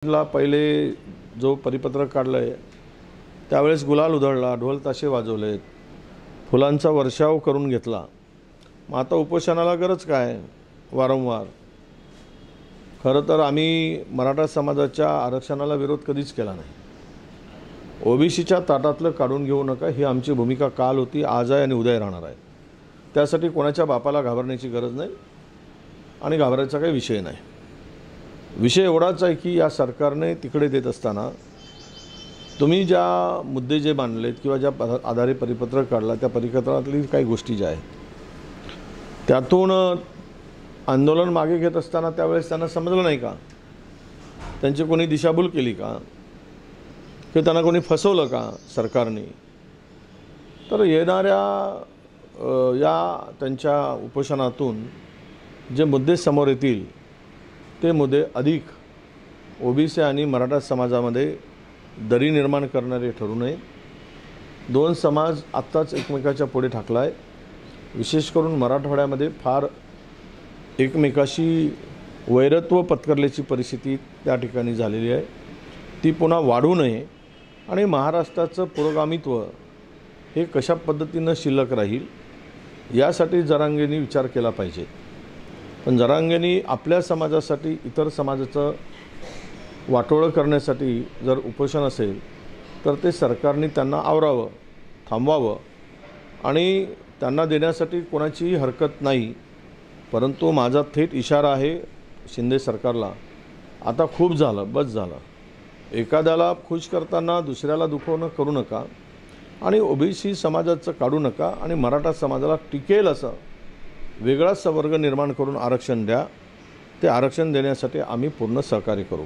ला पहिले जो परिपत्रक काढलंय त्यावेळेस गुलाल उधळला, ढोल ताशे वाजवलेत, फुलांचा वर्षाव करून घेतला। मग आता उपोषणाला गरज काय वारंवार? खरं तर आम्ही मराठा समाजाच्या आरक्षणाला विरोध कधीच केला नाही। ओबीसीच्या ताटातलं काढून घेऊ नका ही आमची भूमिका काल होती, आज आहे आणि उद्या राहणार आहे। त्यासाठी कोणाच्या बापाला घाबरण्याची गरज नाही आणि घाबरायचा काही विषय नाही। विषय एवढाच आहे की या सरकारने तिकडे देत असताना तुम्ही ज्या मुद्दे जे मांडलेत किंवा ज्या आधारे परिपत्रक काढला त्या परिपत्रकातली काही गोष्टी ज्या आहेत त्यातून आंदोलन मागे घेत असताना त्यावेळेस त्यांना समजलं नाही का? त्यांची कोणी दिशाभूल केली का? की त्यांना कोणी फसवलं का सरकारने? तर येणाऱ्या या त्यांच्या उपोषणातून जे मुद्दे समोर येतील ते मुद्दे अधिक ओबीसी आणि मराठा समाजामध्ये दरी निर्माण करणारे ठरू नये। दोन समाज आत्ताच एकमेकाच्या पुढे ठाकला आहे। विशेष करून मराठवाड्यामध्ये फार एकमेकाशी वैरत्व पत्करल्याची परिस्थिती त्या ठिकाणी झालेली आहे। ती पुन्हा वाढू नये आणि महाराष्ट्राचं पुरोगामित्व हे कशा पद्धतीनं शिल्लक राहील यासाठी जरांगेंनी विचार केला पाहिजे। पण जरांगेंनी आपल्या समाजासाठी इतर समाजाचं वाटोळं करण्यासाठी जर उपोषण असेल तर ते सरकारने त्यांना आवरावं, थांबवावं आणि त्यांना देण्यासाठी कोणाचीही हरकत नाही। परंतु माझा थेट इशारा आहे शिंदे सरकारला, आता खूप झालं, बस झालं। एखाद्याला खुश करताना दुसऱ्याला दुखवणं करू नका आणि ओबीसी समाजाचं काढू नका आणि मराठा समाजाला टिकेल असं वेगळाच वर्ग निर्माण करून आरक्षण द्या। ते आरक्षण देण्यासाठी आम्ही पूर्ण सहकार्य करू।